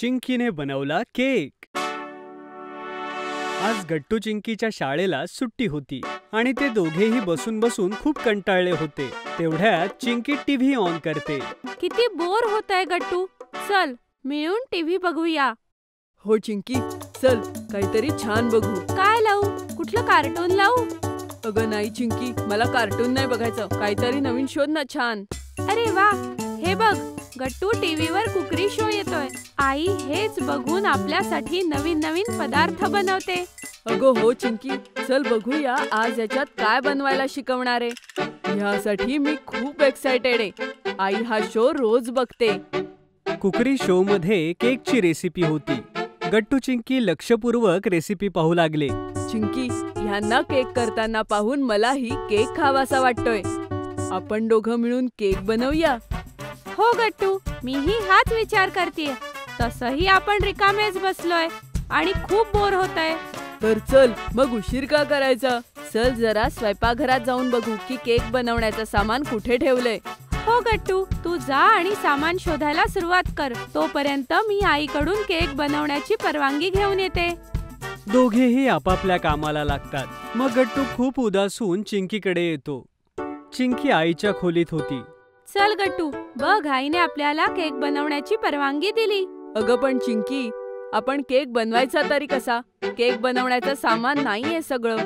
चिंकीने बनवला केक। आज गट्टू चिंकीच्या शाळेला सुट्टी होती आणि ते दोघेही बसून बसून खूप कंटाळले होते। तेवढ्यात चिंकी टीव्ही ऑन करते। किती बोर होतंय गट्टू, चल मिळून टीव्ही बघूया। हो चिंकी, चल काहीतरी छान बघू। काय लावू? कुठलं कार्टून लावू? अगं नाही चिंकी, मला कार्टून नाही बघायचं, काहीतरी नवीन शोध ना छान। अरे वा, हे बघ गट्टू टीव्हीवर कुकरी शो येतोय। आई हेच बघून आपल्यासाठी नवीन नवीन पदार्थ बनवते। अगं हो चिंकी, चल बघूया आज याच्यात काय बनवायला शिकवणार आहे। यासाठी मी खूप एक्साइटेड आहे। आई हा शो रोज बघते। कुकरी शो मध्ये केकची रेसिपी होती। गट्टू चिंकी लक्षपूर्वक रेसिपी पाहू लागले। चिंकी, ह्यांना केक करताना पाहून मलाही केक खावासा वाटतोय। आपण दोघं मिळून केक बनवूया। हो गट्टू, मीही हाच विचार करतेय। तसंही आपण रिकामेच बसलोय आणि खूप बोर होतंय। तर चल मग उशीर का करायचा, चल जरा स्वयंपाकघरात जाऊन बघू की केक बनवण्याचं सामान कुठे ठेवलंय। हो गट्टू, तू जा आणि सामान शोधायला सुरुवात कर। तोपर्यंत मी आईकडून केक बनवण्याची परवानगी घेऊन येते। दोघेही आपापल्या कामाला लागतात। मग गट्टू खूप उदास होऊन चिंकीकडे येतो। चिंकी आईच्या खोलीत होती। चल गट्टू, बघ आईने आपल्याला केक बनवण्याची परवानगी दिली। अगं पण चिंकी, आपण केक बनवायचा तरी कसा? केक बनवण्याचं सामान नाहीये सगळं।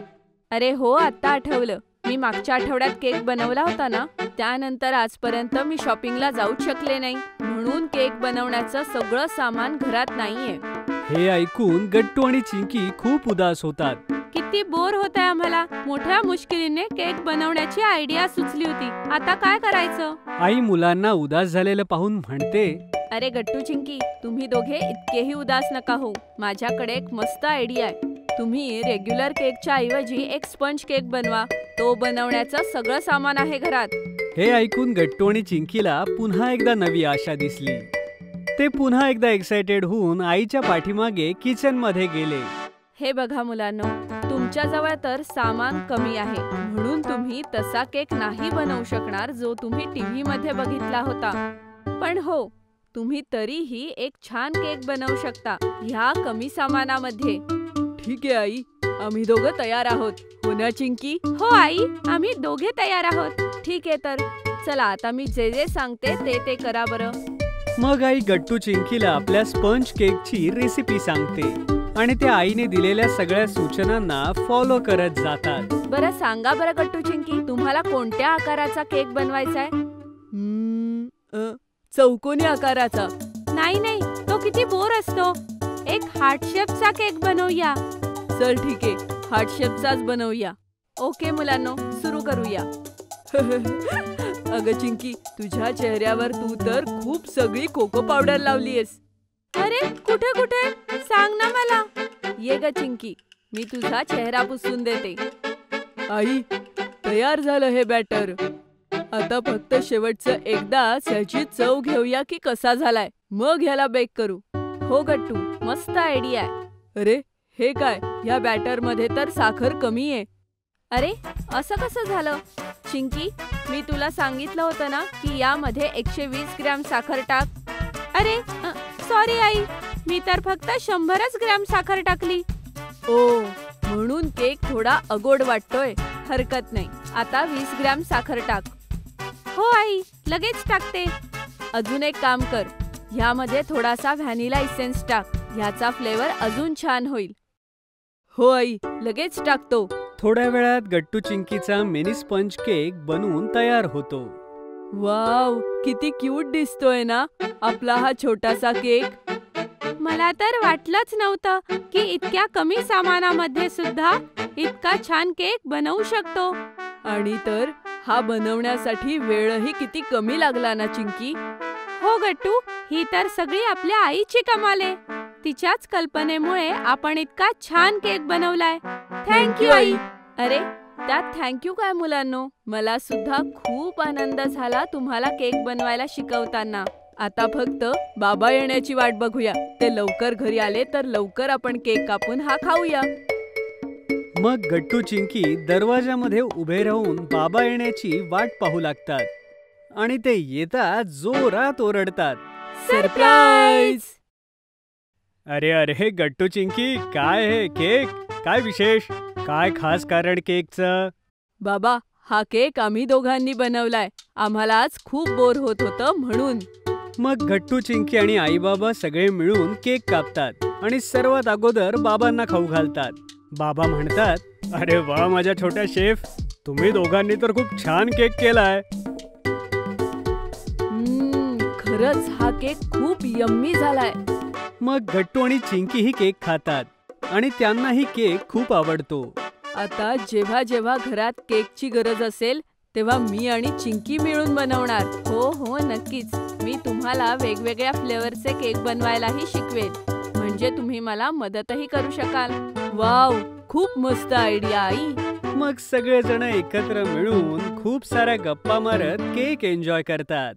अरे हो, आता आठवलं, मी मागच्या आठवड्यात केक बनवला होता ना, त्यानंतर आजपर्यंत मी शॉपिंगला जाऊच शकले नाही, म्हणून केक बनवण्याचं सगळं सामान घरात नाहीये। हे ऐकून गट्टू आणि चिंकी खूप उदास होतात। किती बोर होतंय आम्हाला। मोठ्या मुश्किलीने केक बनवण्याची आयडिया सुचली होती, आता काय करायचं? आई मुलांना उदास झालेलं पाहून म्हणते, अरे गट्टू चिंकी, तुम्ही दोघे इतकेही उदास नका हो। माझ्याकडे एक मस्त आयडिया आहे। तुम्ही रेग्युलर केकच्या ऐवजी एक स्पंज केक बनवा। तो बनवण्याचं सगळं सामान आहे घरात। हे ऐकून गट्टू आणि चिंकीला पुन्हा एकदा नवी आशा दिसली। ते पुन्हा एकदा एक्साइटेड होऊन आईच्या पाठीमागे किचन मध्ये गेले। हे बघा मुलांनो, तुमच्याजवळ तर सामान कमी आहे, म्हणून तुम्ही तसा केक नाही बनवू शकणार जो तुम्ही टीव्ही मध्ये बघितला होता। पण हो, तुम्ही तरीही एक छान केक बनवू शकता ह्या कमी सामानामध्ये। ठीक आहे आई, आम्ही दोघं तयार आहोत। हो ना चिंकी? हो आई, आम्ही दोघे तयार आहोत। ठीक आहे, तर चला आता मी जे जे सांगते ते करा बरं। मग आई गट्टू चिंकीला आपल्या स्पंज केकची रेसिपी सांगते आणि त्या आईने दिलेल्या सगळ्या सूचनांना फॉलो करत जातात। बरं सांगा बरं गट्टू चिंकी, तुम्हाला कोणत्या आकाराचा केक बनवायचा आहे? चौकोनी आकाराचा। नाही, तो किती बोर असतो। एक हार्ट शेपचा केक बनवूया। चल ठीक आहे, हार्ट शेपचाच बनवूया। ओके मुलांनो, सुरू करूया। अगं चिंकी, तुझ्या चेहऱ्यावर तू तर खूप सगळी कोको पावडर लावलीयस। अरे कुठे सांग ना मला। ये ग चिंकी, मी तुझा चेहरा पुसून देते। आई, तयार झालं हे बॅटर। आता फक्त शेवटचं एकदाच याची चव घेऊया की कसा झालाय, मग ह्याला बेक करू। हो गट्टू, मस्त आयडिया आहे। अरे हे काय, ह्या बॅटर मध्ये तर साखर कमी आहे। अरे असं कसं झालं? चिंकी, मी तुला सांगितलं होतं ना की यामध्ये 120 ग्रॅम साखर टाक। अरे सॉरी आई, मी तर फक्त 100 ग्रॅम साखर टाकली। ओ, म्हणून केक थोडा अगोड वाटतोय। हरकत नाही, आता 20 ग्रॅम साखर टाक। हो आई, लगेच टाकते। अजून एक काम कर, ह्यामध्ये थोडासा व्हॅनिला इसेन्स टाक, ह्याचा फ्लेवर अजून छान होईल। हो आई, लगेच टाकतो। थोड्या वेळात गट्टू चिंकीचा मिनी स्पंज केक बनवून तयार होतो। वाव, किती क्यूट दिसतोय ना आपला हा छोटासा केक। मला तर वाटलंच नव्हतं की इतक्या कमी सामानामध्ये सुद्धा इतका छान केक बनवू शकतो। आणि तर हा बनवण्यासाठी वेळही किती कमी लागला ना चिंकी? हो गट्टू, ही तर सगळी आपल्या आईची कमाल आहे। तिच्याच कल्पनेमुळे आपण इतका छान केक बनवलाय। थँक्यू आई। अरे त्यात थँक्यू काय मुलांनो, मला सुद्धा खूप आनंद झाला तुम्हाला केक बनवायला शिकवताना। आता फक्त बाबा येण्याची वाट बघूया। ते लवकर घरी आले तर लवकर आपण केक कापून हा खाऊया। मग गट्टू चिंकी दरवाजामध्ये उभे राहून बाबा येण्याची वाट पाहू लागतात आणि ते येतात जोरात ओरडतात, सरप्राईज! अरे अरे गट्टू चिंकी, काय हे केक? काय विशेष? काय खास कारण केकचं? बाबा, हा केक आम्ही दोघांनी बनवलाय. आम्हाला आज खूप बोर होत होतं म्हणून. मग गट्टू चिंकी आणि आई बाबा सगळे मिळून केक कापतात आणि सर्वात अगोदर बाबांना खाऊ घालतात. बाबा म्हणतात, अरे वा माझ्या छोट्या शेफ, तुम्ही दोघांनी तर खूप छान केक केलाय. खरंच हा केक खूप यम्मी झालाय. मग गट्टू आणि चिंकी ही केक खातात आणि त्यांनाही केक खूप आवडतो. आता जेव्हा जेव्हा घरात केकची गरज असेल तेव्हा मी आणि चिंकी मिळून बनवणार. हो हो नक्कीच. मी तुम्हाला वेगवेगळ्या फ्लेवरचे केक बनवायलाही शिकवेन, म्हणजे तुम्ही मला मदतही करू शकाल. वाव, खूप मस्त आयडिया आई. मग सगळेजण एकत्र मिळून खूप साऱ्या गप्पा मारत केक एन्जॉय करतात.